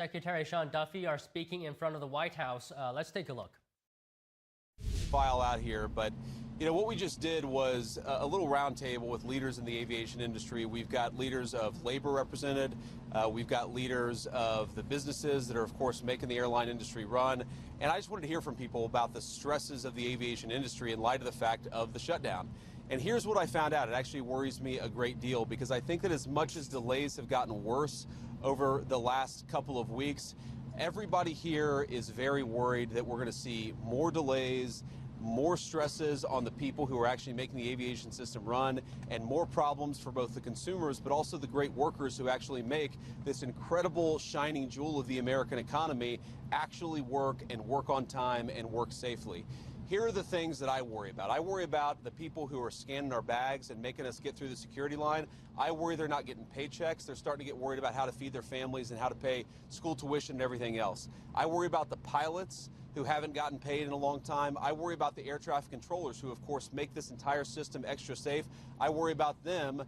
Secretary Sean Duffy are speaking in front of the White House. Let's take a look. File out here, but what we just did was a little roundtable with leaders in the aviation industry. We've got leaders of labor represented. We've got leaders of the businesses that are, of course, making the airline industry run. And I just wanted to hear from people about the stresses of the aviation industry in light of the fact of the shutdown. And here's what I found out. It actually worries me a great deal because I think that as much as delays have gotten worse over the last couple of weeks, everybody here is very worried that we're going to see more delays, more stresses on the people who are actually making the aviation system run, and more problems for both the consumers but also the great workers who actually make this incredible shining jewel of the American economy actually work and work on time and work safely. Here are the things that I worry about. I worry about the people who are scanning our bags and making us get through the security line. I worry they're not getting paychecks. They're starting to get worried about how to feed their families and how to pay school tuition and everything else. I worry about the pilots who haven't gotten paid in a long time. I worry about the air traffic controllers who, of course, make this entire system extra safe. I worry about them,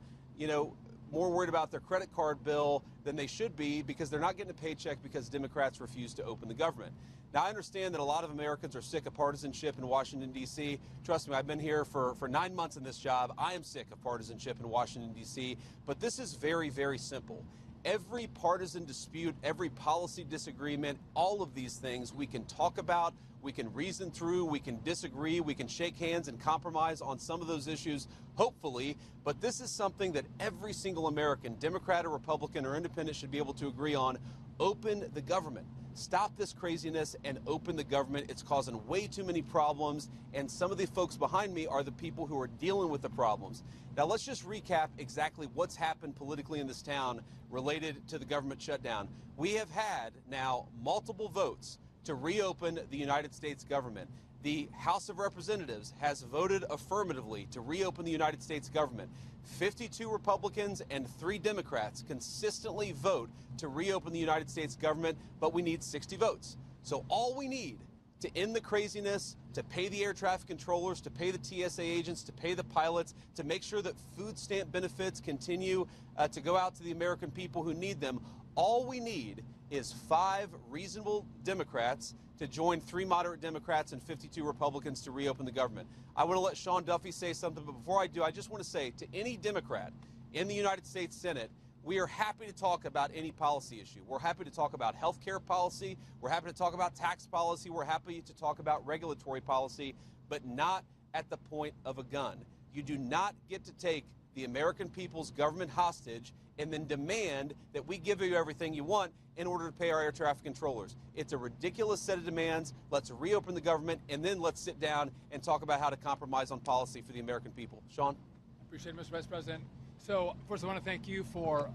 more worried about their credit card bill than they should be because they're not getting a paycheck because Democrats refuse to open the government. Now, I understand that a lot of Americans are sick of partisanship in Washington, D.C. Trust me, I've been here for 9 months in this job. I am sick of partisanship in Washington, D.C. But this is very, very simple. Every partisan dispute, every policy disagreement, all of these things we can talk about, we can reason through, we can disagree, we can shake hands and compromise on some of those issues, hopefully. But this is something that every single American, Democrat or Republican or Independent, should be able to agree on. Open the government. Stop this craziness and open the government. It's causing way too many problems, and some of the folks behind me are the people who are dealing with the problems. Now, let's just recap exactly what's happened politically in this town related to the government shutdown. We have had now multiple votes to reopen the United States government. The House of Representatives has voted affirmatively to reopen the United States government. 52 Republicans and 3 Democrats consistently vote to reopen the United States government, but we need 60 votes. So all we need to end the craziness, to pay the air traffic controllers, to pay the TSA agents, to pay the pilots, to make sure that food stamp benefits continue to go out to the American people who need them, all we need is 5 reasonable Democrats to join 3 moderate Democrats and 52 Republicans to reopen the government. I want to let Sean Duffy say something, but before I do, I just want to say to any Democrat in the United States Senate, we are happy to talk about any policy issue. We're happy to talk about health care policy. We're happy to talk about tax policy. We're happy to talk about regulatory policy, but not at the point of a gun. You do not get to take the American people's government hostage and then demand that we give you everything you want in order to pay our air traffic controllers. It's a ridiculous set of demands. Let's reopen the government, and then let's sit down and talk about how to compromise on policy for the American people. Sean? Appreciate it, Mr. Vice President. So first I want to thank you for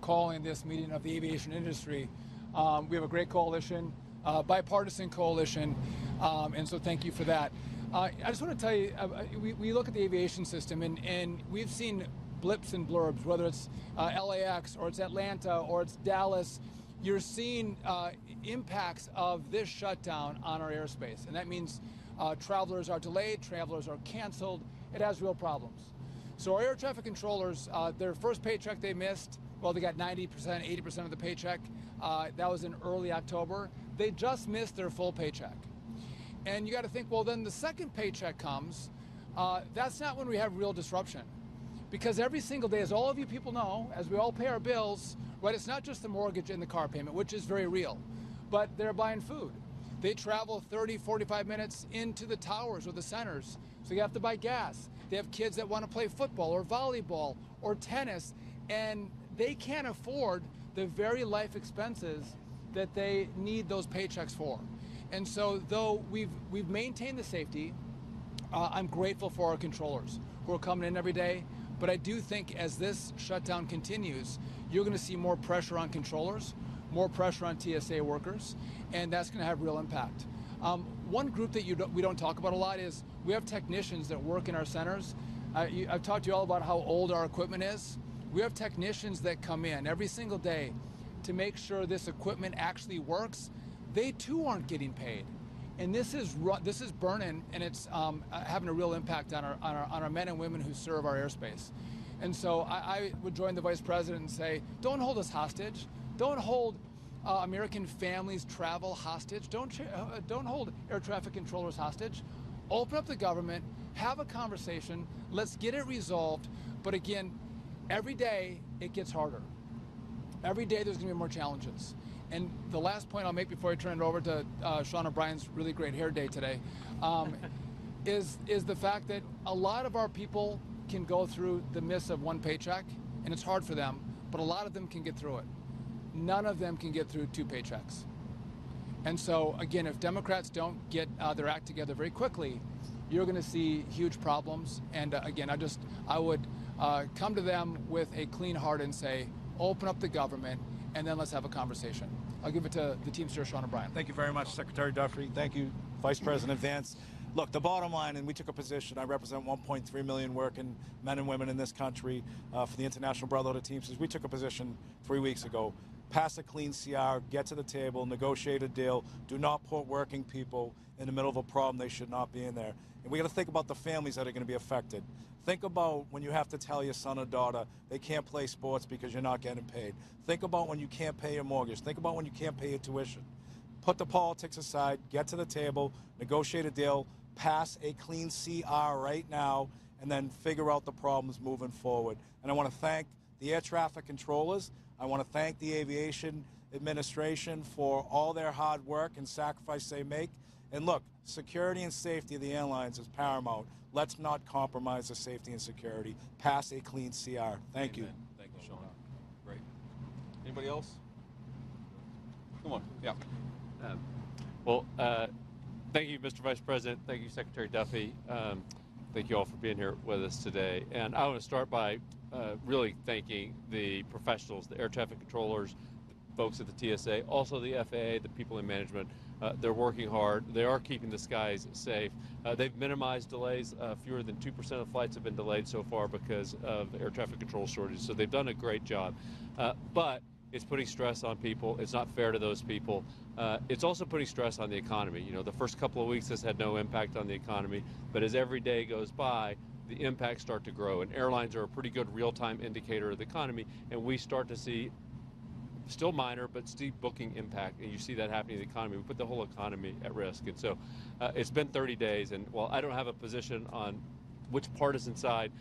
calling this meeting of the aviation industry. We have a great coalition, bipartisan coalition, and so thank you for that. I just want to tell you, we look at the aviation system and we've seen blips and blurbs, whether it's LAX or it's Atlanta or it's Dallas. You're seeing impacts of this shutdown on our airspace, and that means travelers are delayed, travelers are canceled. It has real problems. So our air traffic controllers, their first paycheck they missed, well, they got 90%, 80% of the paycheck. That was in early October. They just missed their full paycheck. And you got to think, well, then the second paycheck comes. That's not when we have real disruption. Because every single day, as all of you people know, as we all pay our bills, right, it's not just the mortgage and the car payment, which is very real, but they're buying food. They travel 30, 45 minutes into the towers or the centers, so you have to buy gas. They have kids that want to play football or volleyball or tennis, and they can't afford the very life expenses that they need those paychecks for. And so though we've maintained the safety, I'm grateful for our controllers who are coming in every day. But I do think as this shutdown continues, you're going to see more pressure on controllers, more pressure on TSA workers, and that's going to have real impact. One group that we don't talk about a lot is we have technicians that work in our centers. I've talked to you all about how old our equipment is. We have technicians that come in every single day to make sure this equipment actually works. They too aren't getting paid. And this is burning, and it's having a real impact on our men and women who serve our airspace. And so I would join the Vice President and say, don't hold us hostage. Don't hold American families travel hostage. Don't hold air traffic controllers hostage. Open up the government, have a conversation, let's get it resolved. But again, every day it gets harder. Every day there's going to be more challenges. And the last point I'll make before I turn it over to Sean O'Brien's really great hair day today is the fact that a lot of our people can go through the miss of one paycheck, and it's hard for them, but a lot of them can get through it. None of them can get through 2 paychecks. And so, again, if Democrats don't get their act together very quickly, you're going to see huge problems. And again, I would come to them with a clean heart and say, open up the government, and then let's have a conversation. I'll give it to the Teamster, Sean O'Brien. Thank you very much, Secretary Duffy. Thank you, Vice President Vance. Look, the bottom line, and we took a position, I represent 1.3 million working men and women in this country for the International Brotherhood of Teamsters. We took a position 3 weeks ago. Pass a clean CR, get to the table, negotiate a deal. Do not put working people in the middle of a problem they should not be in there. And we got to think about the families that are going to be affected. Think about when you have to tell your son or daughter they can't play sports because you're not getting paid. Think about when you can't pay your mortgage. Think about when you can't pay your tuition. Put the politics aside, get to the table, negotiate a deal, pass a clean CR right now, and then figure out the problems moving forward. And I want to thank the air traffic controllers. I want to thank the Aviation Administration for all their hard work and sacrifice they make. And look, security and safety of the airlines is paramount. Let's not compromise the safety and security. Pass a clean CR. Thank you. Thank you, Sean. Great. Anybody else? Come on. Yeah. Thank you, Mr. Vice President. Thank you, Secretary Duffy. Thank you all for being here with us today. And I want to start by really thanking the professionals, the air traffic controllers, the folks at the TSA, also the FAA, the people in management. They're working hard. They are keeping the skies safe. They've minimized delays. Fewer than 2% of flights have been delayed so far because of air traffic control shortages. So they've done a great job. But it's putting stress on people. It's not fair to those people. It's also putting stress on the economy. You know, the first couple of weeks this had no impact on the economy, but as every day goes by, the impacts start to grow. And airlines are a pretty good real-time indicator of the economy, and we start to see, still minor, but steep booking impact, and you see that happening in the economy. We put the whole economy at risk. And so it's been 30 days, and while I don't have a position on which partisan side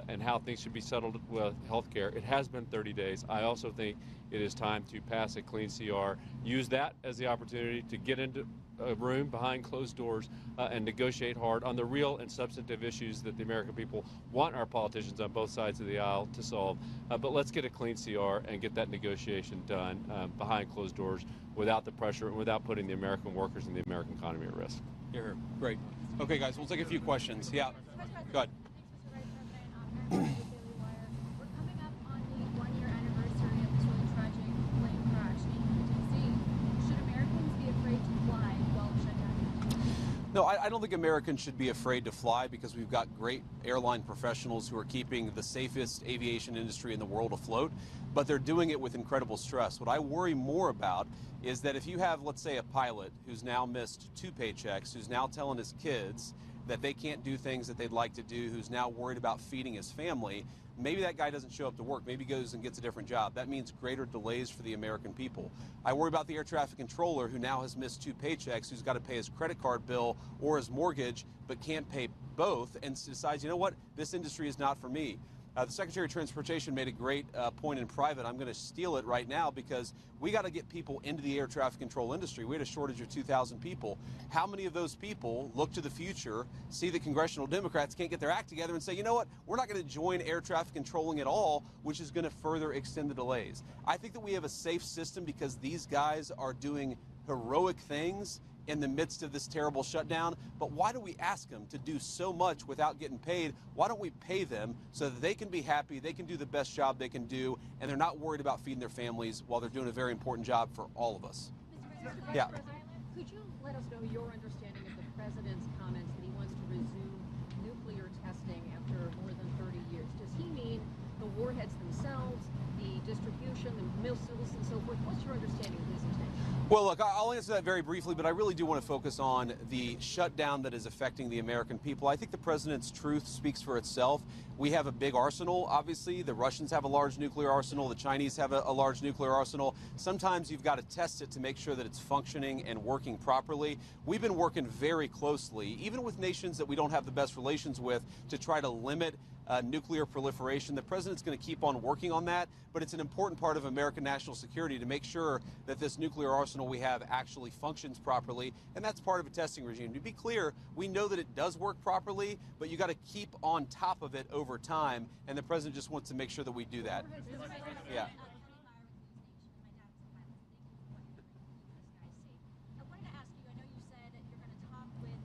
and how things should be settled with healthcare, it has been 30 days. I also think it is time to pass a clean CR, use that as the opportunity to get into a room behind closed doors and negotiate hard on the real and substantive issues that the American people want our politicians on both sides of the aisle to solve. But let's get a clean CR and get that negotiation done behind closed doors without the pressure and without putting the American workers and the American economy at risk. Here. Great. Okay, guys, we'll take a few questions. Yeah. Go ahead. We're coming up on the 1-year anniversary of this really tragic plane crash in D.C. Should Americans be afraid to fly while shut down? No, I don't think Americans should be afraid to fly because we've got great airline professionals who are keeping the safest aviation industry in the world afloat, but they're doing it with incredible stress. What I worry more about is that if you have, let's say, a pilot who's now missed 2 paychecks, who's now telling his kids that they can't do things that they'd like to do, who's now worried about feeding his family, maybe that guy doesn't show up to work. Maybe he goes and gets a different job. That means greater delays for the American people. I worry about the air traffic controller who now has missed 2 paychecks, who's got to pay his credit card bill or his mortgage, but can't pay both, and decides, you know what, this industry is not for me. The Secretary of Transportation made a great point in private. I'm going to steal it right now because we got to get people into the air traffic control industry. We had a shortage of 2,000 people. How many of those people look to the future, see the congressional Democrats can't get their act together and say, you know what, we're not going to join air traffic controlling at all, which is going to further extend the delays. I think that we have a safe system because these guys are doing heroic things in the midst of this terrible shutdown. But why do we ask them to do so much without getting paid? Why don't we pay them so that they can be happy, they can do the best job they can do, and they're not worried about feeding their families while they're doing a very important job for all of us? Mr. Yeah. Could you let us know your understanding of the president's comments that he wants to resume nuclear testing after more than 30 years? Does he mean the warheads themselves, the distribution, the missiles, and so forth? What's your understanding of his intention? Well, look, I'll answer that very briefly, but I really do want to focus on the shutdown that is affecting the American people. I think the president's truth speaks for itself. We have a big arsenal, obviously. The Russians have a large nuclear arsenal. The Chinese have a large nuclear arsenal. Sometimes you've got to test it to make sure that it's functioning and working properly. We've been working very closely, even with nations that we don't have the best relations with, to try to limit nuclear proliferation. The president's going to keep on working on that, but it's an important part of American national security to make sure that this nuclear arsenal we have actually functions properly, and that's part of a testing regime. To be clear, we know that it does work properly, but you got to keep on top of it over time, and the president just wants to make sure that we do that. Yeah. I wanted to ask you, I know you said that you're going to talk with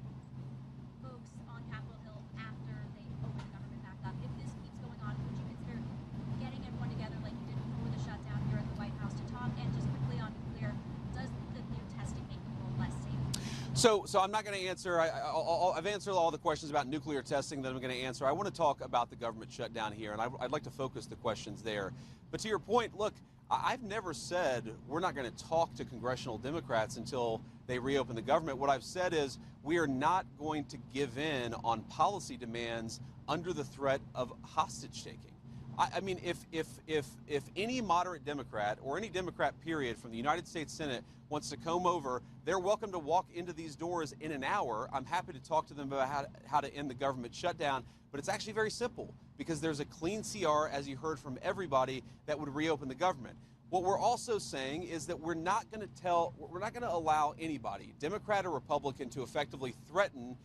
folks on Capitol Hill after they open the government back up. If this keeps going on, would you consider getting everyone together like you did before the shutdown here at the White House to talk? And just quickly on nuclear, does the new testing make the world less safe? So I'm not going to answer. I've answered all the questions about nuclear testing that I'm going to answer. I want to talk about the government shutdown here, and I'd like to focus the questions there. But to your point, look, I've never said we're not going to talk to congressional Democrats until they reopen the government. What I've said is we are not going to give in on policy demands under the threat of hostage taking. I mean, if any moderate Democrat or any Democrat, period, from the United States Senate wants to come over, they're welcome to walk into these doors in an hour. I'm happy to talk to them about how to end the government shutdown, but it's actually very simple because there's a clean CR, as you heard from everybody, that would reopen the government. What we're also saying is that we're not going to allow anybody, Democrat or Republican, to effectively threaten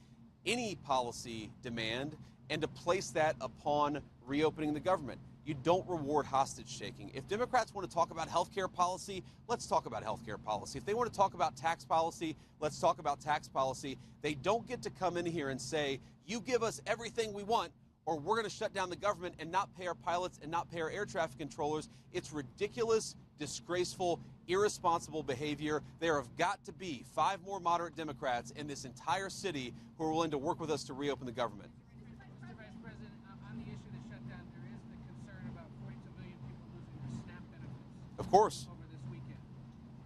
any policy demand and to place that upon reopening the government. You don't reward hostage taking. If Democrats want to talk about health care policy, let's talk about health care policy. If they want to talk about tax policy, let's talk about tax policy. They don't get to come in here and say, you give us everything we want, or we're going to shut down the government and not pay our pilots and not pay our air traffic controllers. It's ridiculous, disgraceful, irresponsible behavior. There have got to be 5 more moderate Democrats in this entire city who are willing to work with us to reopen the government. Mr. Vice President, on the issue of the shutdown, there is the concern about 42 million people losing their SNAP benefits. Of course. Over this weekend.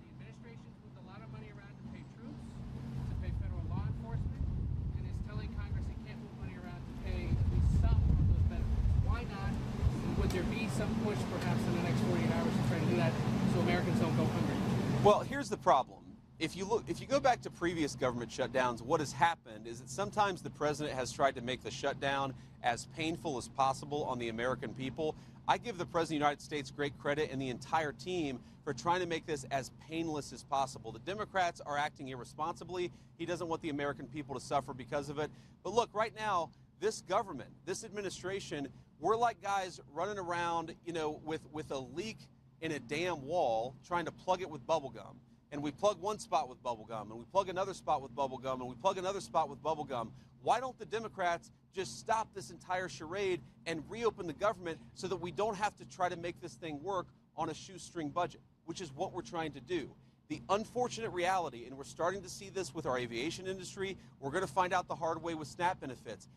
The administration's moved a lot of money around to pay troops, to pay federal law enforcement, and is telling Congress it can't move money around to pay at least some of those benefits. Why not? And would there be some push perhaps in the next 48 hours to try to do that so Americans don't go hungry? Well, here's the problem. If you go back to previous government shutdowns, what has happened is that sometimes the president has tried to make the shutdown as painful as possible on the American people. I give the president of the United States great credit and the entire team for trying to make this as painless as possible. The Democrats are acting irresponsibly. He doesn't want the American people to suffer because of it. But look, right now, this government, this administration, we're like guys running around, with a leak in a damn wall, trying to plug it with bubble gum. And we plug one spot with bubble gum, and we plug another spot with bubble gum, and we plug another spot with bubble gum. Why don't the Democrats just stop this entire charade and reopen the government so that we don't have to try to make this thing work on a shoestring budget, which is what we're trying to do. The unfortunate reality, and we're starting to see this with our aviation industry, we're going to find out the hard way with SNAP benefits.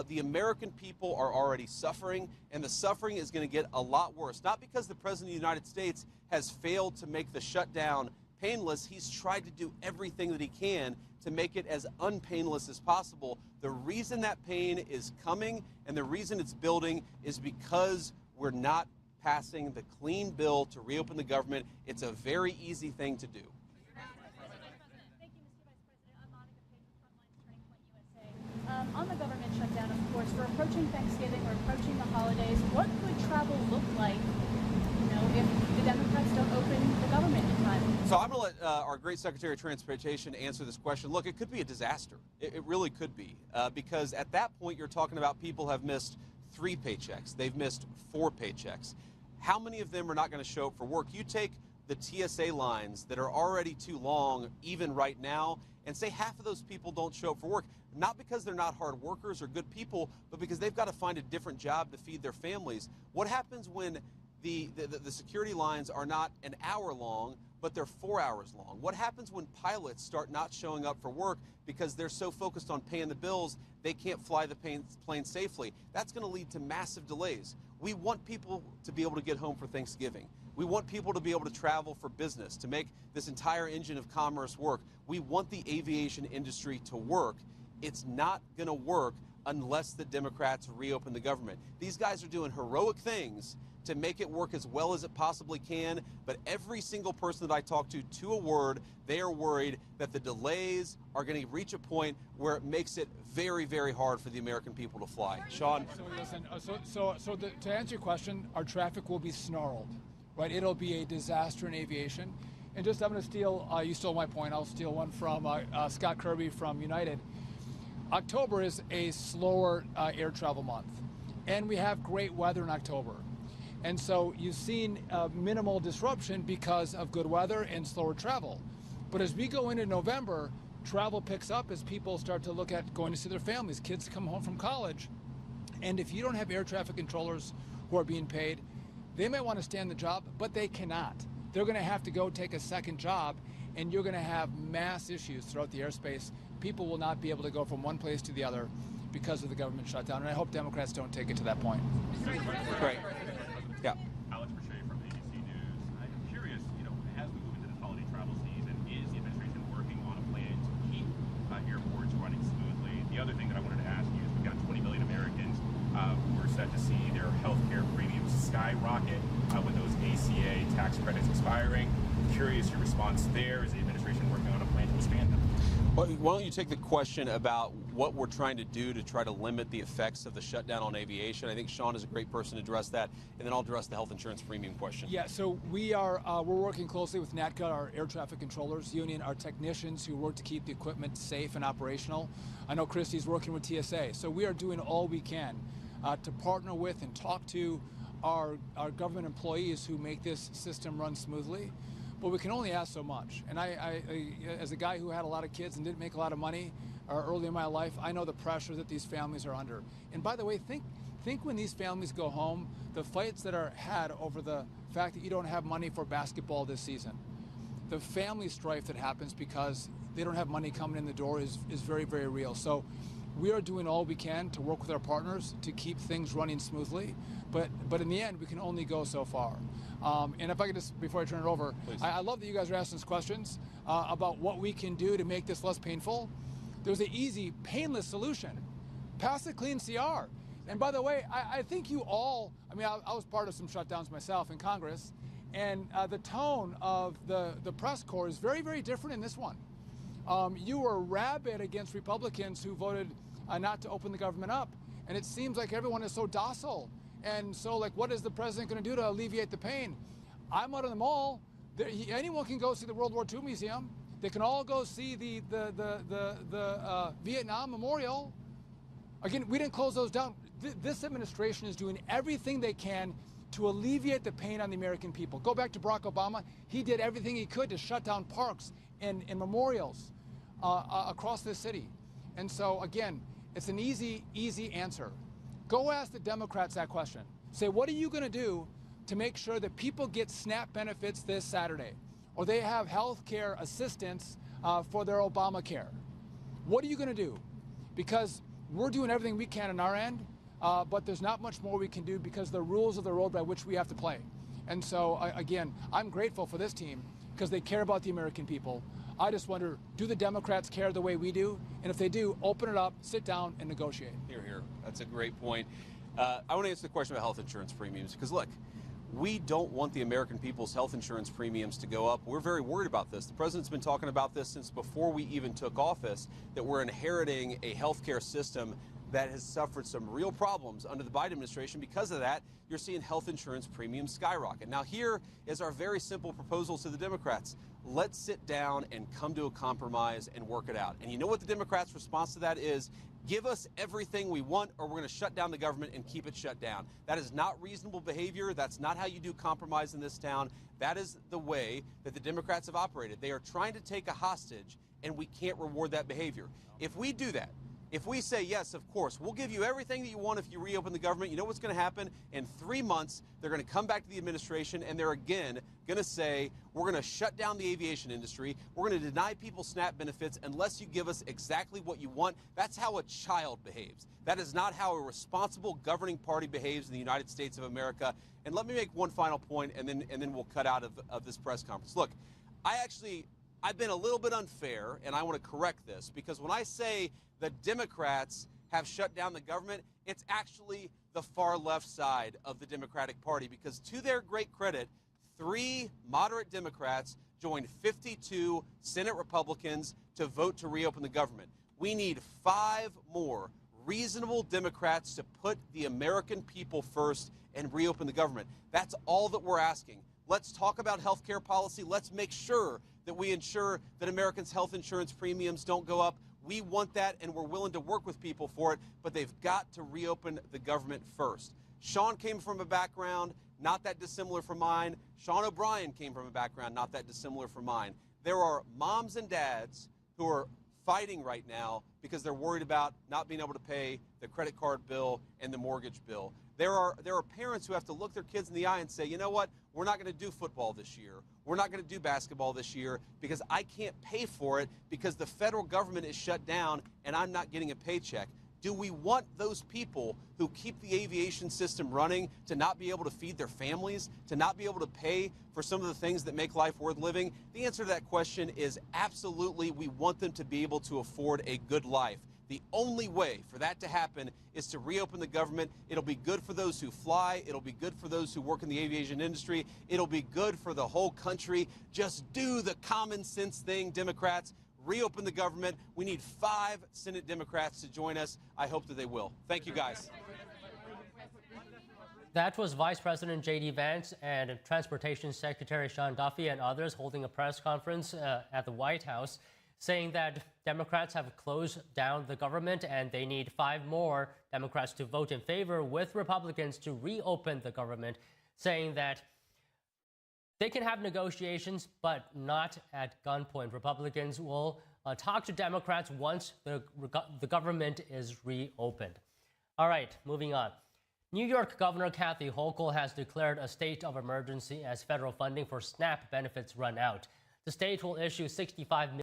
The American people are already suffering, and the suffering is going to get a lot worse. Not because the President of the United States has failed to make the shutdown painless. He's tried to do everything that he can to make it as unpainless as possible. The reason that pain is coming and the reason it's building is because we're not passing the clean bill to reopen the government. It's a very easy thing to do. Thank you, Mr. Vice President. I'm Monica Page with Frontline Turning Point USA. On the government shutdown, of course, we're approaching Thanksgiving, we're approaching the holidays. What could travel look like, if the Democrats don't open the government in time? So I'm going to let our great Secretary of Transportation answer this question. Look, it could be a disaster. It really could be, because at that point you're talking about people have missed 3 paychecks. They've missed 4 paychecks. How many of them are not going to show up for work? You take the TSA lines that are already too long, even right now, and say half of those people don't show up for work, not because they're not hard workers or good people, but because they've got to find a different job to feed their families. What happens when the security lines are not an hour long, but they're 4 hours long? What happens when pilots start not showing up for work because they're so focused on paying the bills they can't fly the plane safely? That's going to lead to massive delays. We want people to be able to get home for Thanksgiving. We want people to be able to travel for business, to make this entire engine of commerce work. We want the aviation industry to work. It's not going to work unless the Democrats reopen the government. These guys are doing heroic things to make it work as well as it possibly can, but every single person that I talk to a word, they are worried that the delays are going to reach a point where it makes it very, very hard for the American people to fly. Sean? So listen, to answer your question, our traffic will be snarled, right? It'll be a disaster in aviation. And just, I'm going to steal, you stole my point, I'll steal one from Scott Kirby from United. October is a slower air travel month, and we have great weather in October. And so you've seen minimal disruption because of good weather and slower travel. But as we go into November, travel picks up as people start to look at going to see their families. Kids come home from college. And if you don't have air traffic controllers who are being paid, they might want to stay on the job, but they cannot. They're going to have to go take a second job, and you're going to have mass issues throughout the airspace. People will not be able to go from one place to the other because of the government shutdown. And I hope Democrats don't take it to that point. Great. Yeah. Alex Brachet from ABC News. I'm curious, as we move into this holiday travel season, is the administration working on a plan to keep airports running smoothly? The other thing that I wanted to ask you is we've got 20 million Americans who are set to see their health care premiums skyrocket with those ACA tax credits expiring. Curious your response there. Is the administration working on a plan to expand them? Well, why don't you take the question about what we're trying to do to try to limit the effects of the shutdown on aviation? I think Sean is a great person to address that, and then I'll address the health insurance premium question. Yeah, so we're working closely with NATCA, our air traffic controllers union, our technicians who work to keep the equipment safe and operational. I know Christy's working with TSA, so we are doing all we can to partner with and talk to our government employees who make this system run smoothly. But we can only ask so much. And I, as a guy who had a lot of kids and didn't make a lot of money early in my life, I know the pressure that these families are under. And by the way, think when these families go home, the fights that are had over the fact that you don't have money for basketball this season. The family strife that happens because they don't have money coming in the door is very, very real. So we are doing all we can to work with our partners to keep things running smoothly. But in the end, we can only go so far. And if I could just, before I turn it over, I love that you guys are asking us questions about what we can do to make this less painful. There's an easy, painless solution. Pass the clean CR. And by the way, I think you all, I was part of some shutdowns myself in Congress, and the tone of the press corps is very, very different in this one. You were rabid against Republicans who voted not to open the government up, and it seems like everyone is so docile. And so, what is the president going to do to alleviate the pain? I'm out of the mall. Anyone can go see the World War II Museum. They can all go see the Vietnam Memorial. Again, we didn't close those down. This administration is doing everything they can to alleviate the pain on the American people. Go back to Barack Obama. He did everything he could to shut down parks and memorials across this city. And so, again, it's an easy answer. Go ask the Democrats that question. Say, what are you going to do to make sure that people get SNAP benefits this Saturday? Or they have health care assistance for their Obamacare? What are you going to do? Because we're doing everything we can on our end, but there's not much more we can do because the rules of the road by which we have to play. And so, again, I'm grateful for this team because they care about the American people. I just wonder, do the Democrats care the way we do? And if they do, open it up, sit down, and negotiate. Here, here. That's a great point. I want to answer the question about health insurance premiums because, look, we don't want the American people's health insurance premiums to go up. We're very worried about this. The president's been talking about this since before we even took office, that we're inheriting a healthcare system that has suffered some real problems under the Biden administration. Because of that, you're seeing health insurance premiums skyrocket. Now, here is our very simple proposal to the Democrats. Let's sit down and come to a compromise and work it out. And you know what the Democrats' response to that is? Give us everything we want or we're going to shut down the government and keep it shut down. That is not reasonable behavior. That's not how you do compromise in this town. That is the way that the Democrats have operated. They are trying to take a hostage, and we can't reward that behavior. If we do that, If we say, yes, of course, we'll give you everything that you want if you reopen the government, you know what's going to happen? In 3 months, they're going to come back to the administration and they're again going to say, we're going to shut down the aviation industry. We're going to deny people SNAP benefits unless you give us exactly what you want. That's how a child behaves. That is not how a responsible governing party behaves in the United States of America. And let me make one final point, and then we'll cut out of this press conference. Look, I've been a little bit unfair, and I want to correct this, because when I say the Democrats have shut down the government, it's actually the far left side of the Democratic Party, because to their great credit, 3 moderate Democrats joined 52 Senate Republicans to vote to reopen the government. We need 5 more reasonable Democrats to put the American people first and reopen the government. That's all that we're asking. Let's talk about health care policy. Let's make sure that we ensure that Americans' health insurance premiums don't go up. We want that, and we're willing to work with people for it, but they've got to reopen the government first. Sean came from a background not that dissimilar from mine. Sean O'Brien came from a background not that dissimilar from mine. There are moms and dads who are fighting right now because they're worried about not being able to pay the credit card bill and the mortgage bill. There are parents who have to look their kids in the eye and say, you know what, we're not going to do football this year. We're not going to do basketball this year because I can't pay for it because the federal government is shut down and I'm not getting a paycheck. Do we want those people who keep the aviation system running to not be able to feed their families, to not be able to pay for some of the things that make life worth living? The answer to that question is absolutely. We want them to be able to afford a good life. The only way for that to happen is to reopen the government. It'll be good for those who fly. It'll be good for those who work in the aviation industry. It'll be good for the whole country. Just do the common sense thing, Democrats. Reopen the government. We need 5 Senate Democrats to join us. I hope that they will. Thank you, guys. That was Vice President J.D. Vance and Transportation Secretary Sean Duffy and others holding a press conference at the White House, saying that Democrats have closed down the government and they need 5 more Democrats to vote in favor with Republicans to reopen the government, saying that they can have negotiations, but not at gunpoint. Republicans will talk to Democrats once the government is reopened. All right, moving on. New York Governor Kathy Hochul has declared a state of emergency as federal funding for SNAP benefits run out. The state will issue $65 million